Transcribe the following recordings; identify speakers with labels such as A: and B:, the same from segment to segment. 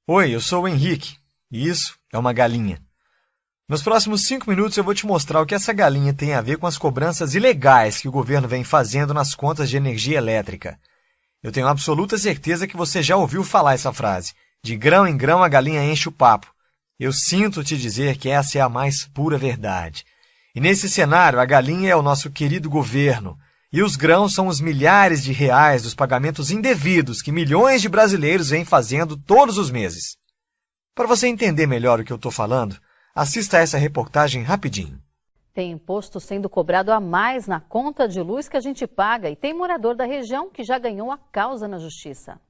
A: Oi, eu sou o Henrique, e isso é uma galinha. Nos próximos 5 minutos eu vou te mostrar o que essa galinha tem a ver com as cobranças ilegais que o governo vem fazendo nas contas de energia elétrica. Eu tenho absoluta certeza que você já ouviu falar essa frase. De grão em grão a galinha enche o papo. Eu sinto te dizer que essa é a mais pura verdade. E nesse cenário, a galinha é o nosso querido governo. E os grãos são os milhares de reais dos pagamentos indevidos que milhões de brasileiros vêm fazendo todos os meses. Para você entender melhor o que eu estou falando, assista a essa reportagem rapidinho.
B: Tem imposto sendo cobrado a mais na conta de luz que a gente paga e tem morador da região que já ganhou a causa na justiça.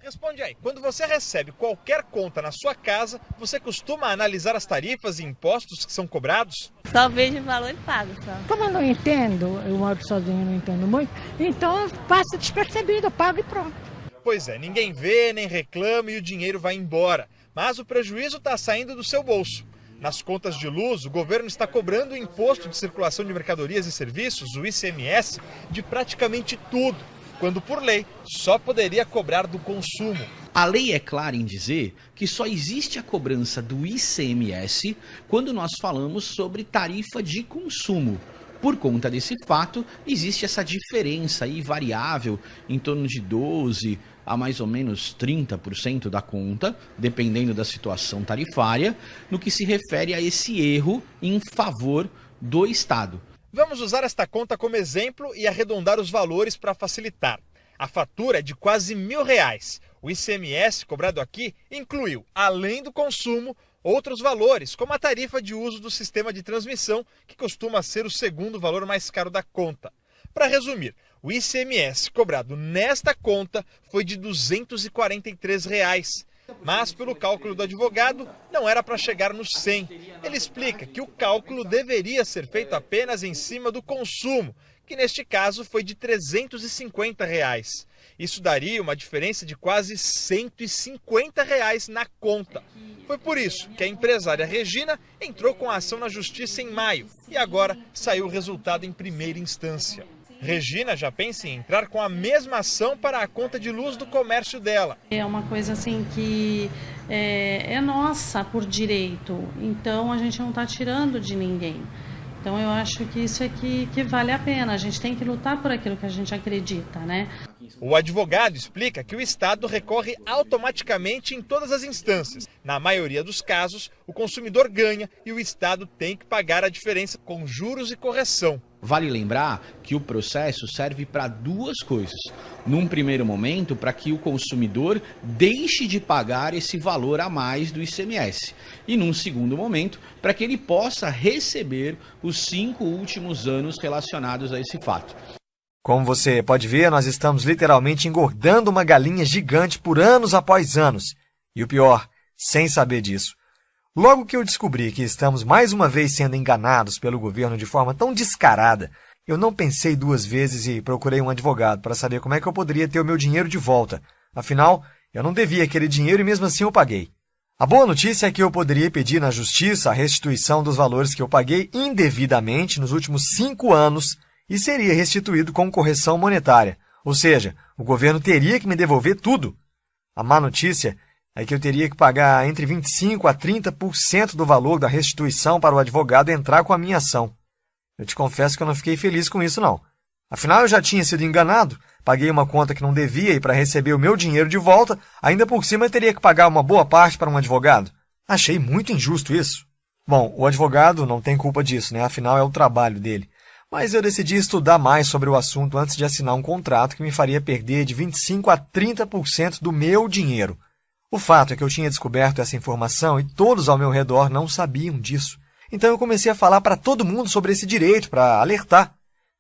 C: Responde aí, quando você recebe qualquer conta na sua casa, você costuma analisar as tarifas e impostos que são cobrados?
D: Só vejo o valor e pago só.
E: Como eu não entendo, eu moro sozinho, não entendo muito, então passa despercebido, pago e pronto.
C: Pois é, ninguém vê, nem reclama e o dinheiro vai embora. Mas o prejuízo está saindo do seu bolso. Nas contas de luz, o governo está cobrando o Imposto de Circulação de Mercadorias e Serviços, o ICMS, de praticamente tudo, quando por lei só poderia cobrar do consumo.
F: A lei é clara em dizer que só existe a cobrança do ICMS quando nós falamos sobre tarifa de consumo. Por conta desse fato, existe essa diferença aí variável em torno de 12% a mais ou menos 30% da conta, dependendo da situação tarifária, no que se refere a esse erro em favor do Estado.
C: Vamos usar esta conta como exemplo e arredondar os valores para facilitar. A fatura é de quase R$1.000. O ICMS cobrado aqui incluiu, além do consumo, outros valores, como a tarifa de uso do sistema de transmissão, que costuma ser o segundo valor mais caro da conta. Para resumir, o ICMS cobrado nesta conta foi de R$243. Mas, pelo cálculo do advogado, não era para chegar nos 100. Ele explica que o cálculo deveria ser feito apenas em cima do consumo, que neste caso foi de R$350. Isso daria uma diferença de quase R$150 na conta. Foi por isso que a empresária Regina entrou com a ação na justiça em maio e agora saiu o resultado em primeira instância. Regina já pensa em entrar com a mesma ação para a conta de luz do comércio dela.
G: É uma coisa assim que é nossa por direito, então a gente não está tirando de ninguém. Então eu acho que isso é que vale a pena, a gente tem que lutar por aquilo que a gente acredita, né?
C: O advogado explica que o Estado recorre automaticamente em todas as instâncias. Na maioria dos casos, o consumidor ganha e o Estado tem que pagar a diferença com juros e correção.
F: Vale lembrar que o processo serve para duas coisas. Num primeiro momento, para que o consumidor deixe de pagar esse valor a mais do ICMS. E num segundo momento, para que ele possa receber os 5 últimos anos relacionados a esse fato.
A: Como você pode ver, nós estamos literalmente engordando uma galinha gigante por anos após anos. E o pior, sem saber disso. Logo que eu descobri que estamos mais uma vez sendo enganados pelo governo de forma tão descarada, eu não pensei 2 vezes e procurei um advogado para saber como é que eu poderia ter o meu dinheiro de volta. Afinal, eu não devia aquele dinheiro e mesmo assim eu paguei. A boa notícia é que eu poderia pedir na justiça a restituição dos valores que eu paguei indevidamente nos últimos 5 anos e seria restituído com correção monetária. Ou seja, o governo teria que me devolver tudo. A má notícia é que eu teria que pagar entre 25% a 30% do valor da restituição para o advogado entrar com a minha ação. Eu te confesso que eu não fiquei feliz com isso, não. Afinal, eu já tinha sido enganado, paguei uma conta que não devia e para receber o meu dinheiro de volta, ainda por cima eu teria que pagar uma boa parte para um advogado. Achei muito injusto isso. Bom, o advogado não tem culpa disso, né? Afinal, é o trabalho dele. Mas eu decidi estudar mais sobre o assunto antes de assinar um contrato que me faria perder de 25% a 30% do meu dinheiro. O fato é que eu tinha descoberto essa informação e todos ao meu redor não sabiam disso. Então eu comecei a falar para todo mundo sobre esse direito, para alertar.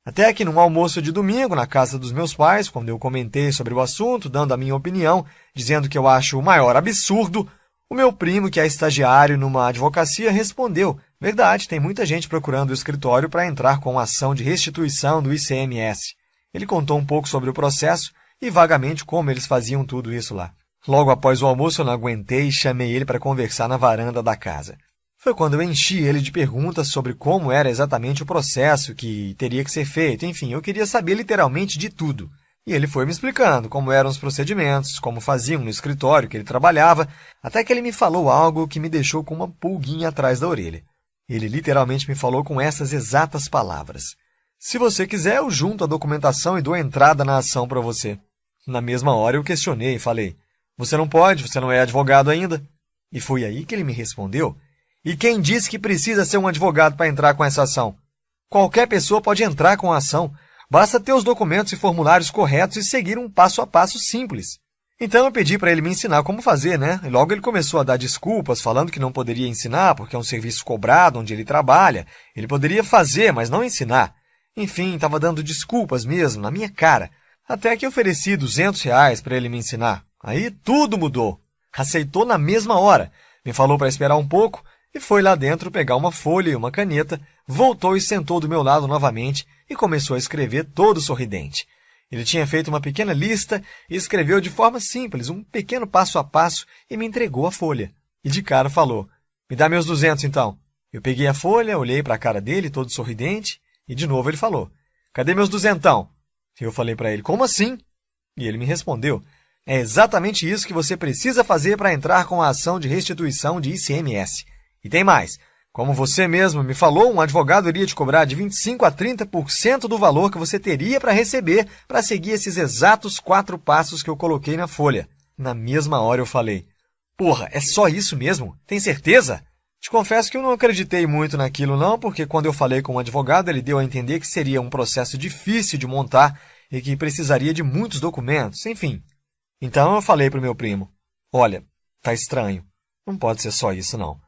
A: Até que num almoço de domingo, na casa dos meus pais, quando eu comentei sobre o assunto, dando a minha opinião, dizendo que eu acho o maior absurdo, o meu primo, que é estagiário numa advocacia, respondeu: verdade, tem muita gente procurando o escritório para entrar com ação de restituição do ICMS. Ele contou um pouco sobre o processo e vagamente como eles faziam tudo isso lá. Logo após o almoço eu não aguentei e chamei ele para conversar na varanda da casa. Foi quando eu enchi ele de perguntas sobre como era exatamente o processo que teria que ser feito. Enfim, eu queria saber literalmente de tudo. E ele foi me explicando como eram os procedimentos, como faziam no escritório que ele trabalhava, até que ele me falou algo que me deixou com uma pulguinha atrás da orelha. Ele literalmente me falou com essas exatas palavras: se você quiser, eu junto a documentação e dou entrada na ação para você. Na mesma hora eu questionei e falei: você não pode, você não é advogado ainda. E foi aí que ele me respondeu: e quem disse que precisa ser um advogado para entrar com essa ação? Qualquer pessoa pode entrar com a ação. Basta ter os documentos e formulários corretos e seguir um passo a passo simples. Então eu pedi para ele me ensinar como fazer, né? E logo ele começou a dar desculpas, falando que não poderia ensinar porque é um serviço cobrado onde ele trabalha. Ele poderia fazer, mas não ensinar. Enfim, estava dando desculpas mesmo, na minha cara. Até que ofereci R$200 para ele me ensinar. Aí tudo mudou. Aceitou na mesma hora. Me falou para esperar um pouco e foi lá dentro pegar uma folha e uma caneta, voltou e sentou do meu lado novamente e começou a escrever todo sorridente. Ele tinha feito uma pequena lista e escreveu de forma simples, um pequeno passo a passo, e me entregou a folha. E de cara falou: me dá meus 200 então. Eu peguei a folha, olhei para a cara dele, todo sorridente, e de novo ele falou: cadê meus 200? Eu falei para ele: como assim? E ele me respondeu: é exatamente isso que você precisa fazer para entrar com a ação de restituição de ICMS. E tem mais. Como você mesmo me falou, um advogado iria te cobrar de 25% a 30% do valor que você teria para receber para seguir esses exatos 4 passos que eu coloquei na folha. Na mesma hora eu falei: porra, é só isso mesmo? Tem certeza? Te confesso que eu não acreditei muito naquilo não, porque quando eu falei com o advogado, ele deu a entender que seria um processo difícil de montar e que precisaria de muitos documentos, enfim. Então eu falei para o meu primo: olha, tá estranho, não pode ser só isso não.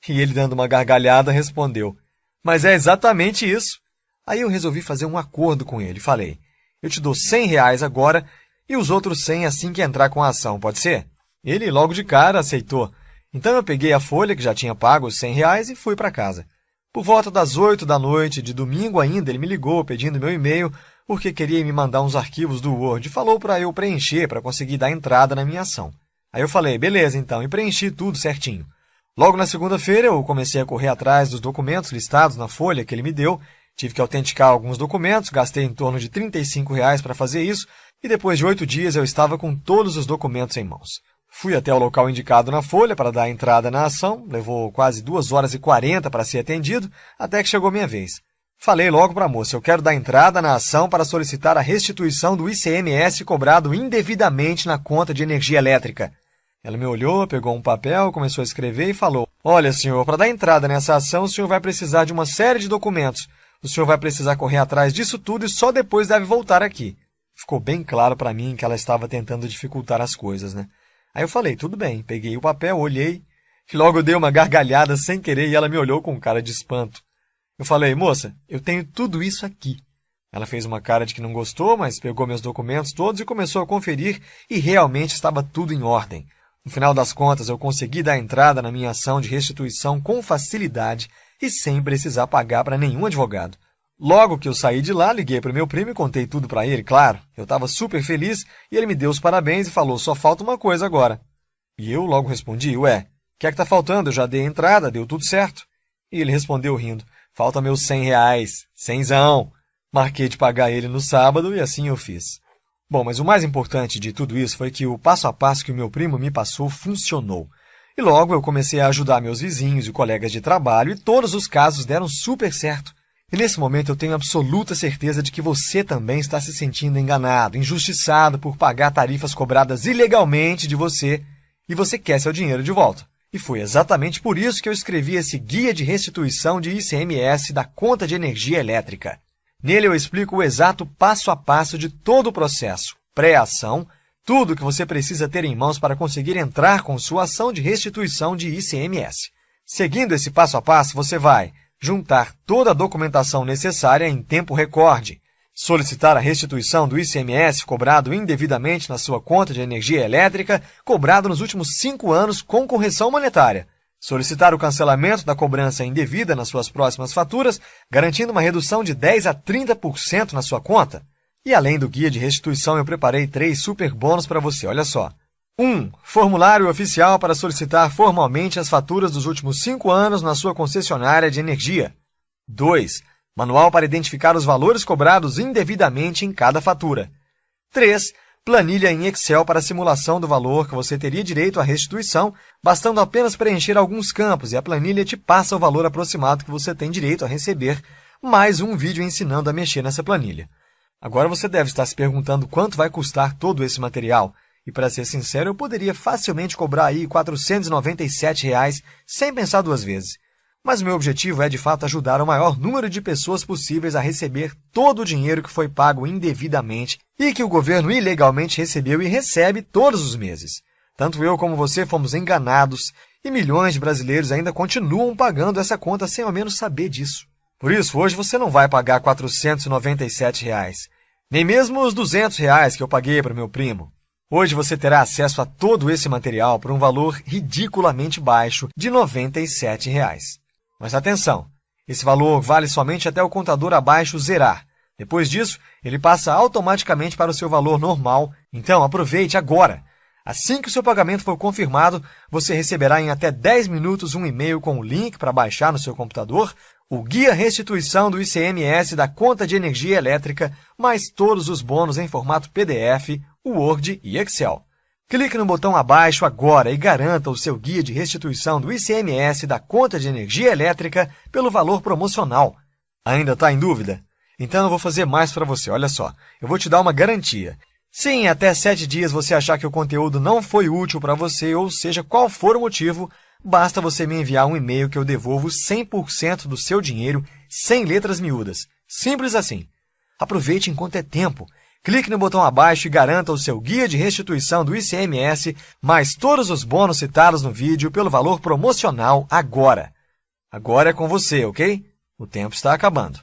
A: E ele, dando uma gargalhada, respondeu: mas é exatamente isso. Aí eu resolvi fazer um acordo com ele. Falei: eu te dou R$100 agora e os outros 100 assim que entrar com a ação, pode ser? Ele logo de cara aceitou. Então eu peguei a folha que já tinha pago os R$100 e fui para casa. Por volta das 8 da noite, de domingo ainda, ele me ligou pedindo meu e-mail porque queria me mandar uns arquivos do Word e falou para eu preencher para conseguir dar entrada na minha ação. Aí eu falei: beleza então, e preenchi tudo certinho. Logo na segunda-feira, eu comecei a correr atrás dos documentos listados na folha que ele me deu. Tive que autenticar alguns documentos, gastei em torno de R$35 para fazer isso, e depois de 8 dias eu estava com todos os documentos em mãos. Fui até o local indicado na folha para dar entrada na ação, levou quase 2h40 para ser atendido, até que chegou minha vez. Falei logo para a moça: eu quero dar entrada na ação para solicitar a restituição do ICMS cobrado indevidamente na conta de energia elétrica. Ela me olhou, pegou um papel, começou a escrever e falou: olha, senhor, para dar entrada nessa ação, o senhor vai precisar de uma série de documentos. O senhor vai precisar correr atrás disso tudo e só depois deve voltar aqui. Ficou bem claro para mim que ela estava tentando dificultar as coisas, né? Aí eu falei: tudo bem. Peguei o papel, olhei, e logo eu dei uma gargalhada sem querer e ela me olhou com cara de espanto. Eu falei: moça, eu tenho tudo isso aqui. Ela fez uma cara de que não gostou, mas pegou meus documentos todos e começou a conferir e realmente estava tudo em ordem. No final das contas, eu consegui dar entrada na minha ação de restituição com facilidade e sem precisar pagar para nenhum advogado. Logo que eu saí de lá, liguei para o meu primo e contei tudo para ele, claro. Eu estava super feliz e ele me deu os parabéns e falou: só falta uma coisa agora. E eu logo respondi: ué, o que é que está faltando? Eu já dei a entrada, deu tudo certo. E ele respondeu rindo: falta meus R$100, cenzão. Marquei de pagar ele no sábado e assim eu fiz. Bom, mas o mais importante de tudo isso foi que o passo a passo que o meu primo me passou funcionou. E logo eu comecei a ajudar meus vizinhos e colegas de trabalho e todos os casos deram super certo. E nesse momento eu tenho absoluta certeza de que você também está se sentindo enganado, injustiçado por pagar tarifas cobradas ilegalmente de você e você quer seu dinheiro de volta. E foi exatamente por isso que eu escrevi esse Guia de Restituição de ICMS da Conta de Energia Elétrica. Nele eu explico o exato passo a passo de todo o processo, pré-ação, tudo que você precisa ter em mãos para conseguir entrar com sua ação de restituição de ICMS. Seguindo esse passo a passo, você vai juntar toda a documentação necessária em tempo recorde, solicitar a restituição do ICMS cobrado indevidamente na sua conta de energia elétrica, cobrado nos últimos 5 anos com correção monetária, solicitar o cancelamento da cobrança indevida nas suas próximas faturas, garantindo uma redução de 10% a 30% na sua conta. E além do guia de restituição, eu preparei 3 super bônus para você, olha só. 1. Formulário oficial para solicitar formalmente as faturas dos últimos 5 anos na sua concessionária de energia. 2. Manual para identificar os valores cobrados indevidamente em cada fatura. 3. Planilha em Excel para simulação do valor que você teria direito à restituição, bastando apenas preencher alguns campos e a planilha te passa o valor aproximado que você tem direito a receber, mais um vídeo ensinando a mexer nessa planilha. Agora você deve estar se perguntando quanto vai custar todo esse material. E para ser sincero, eu poderia facilmente cobrar aí R$ 497 sem pensar duas vezes. Mas meu objetivo é de fato ajudar o maior número de pessoas possíveis a receber todo o dinheiro que foi pago indevidamente e que o governo ilegalmente recebeu e recebe todos os meses. Tanto eu como você fomos enganados e milhões de brasileiros ainda continuam pagando essa conta sem ao menos saber disso. Por isso, hoje você não vai pagar R$ 497, nem mesmo os R$ 200 que eu paguei para o meu primo. Hoje você terá acesso a todo esse material por um valor ridiculamente baixo de R$ 97. Mas atenção, esse valor vale somente até o contador abaixo zerar. Depois disso, ele passa automaticamente para o seu valor normal, então aproveite agora! Assim que o seu pagamento for confirmado, você receberá em até 10 minutos um e-mail com o link para baixar no seu computador o Guia Restituição do ICMS da Conta de Energia Elétrica, mais todos os bônus em formato PDF, Word e Excel. Clique no botão abaixo agora e garanta o seu guia de restituição do ICMS da Conta de Energia Elétrica pelo valor promocional. Ainda está em dúvida? Então eu vou fazer mais para você, olha só. Eu vou te dar uma garantia. Se em até 7 dias você achar que o conteúdo não foi útil para você, ou seja, qual for o motivo, basta você me enviar um e-mail que eu devolvo 100% do seu dinheiro, sem letras miúdas. Simples assim. Aproveite enquanto é tempo. Clique no botão abaixo e garanta o seu guia de restituição do ICMS, mais todos os bônus citados no vídeo pelo valor promocional agora. Agora é com você, ok? O tempo está acabando.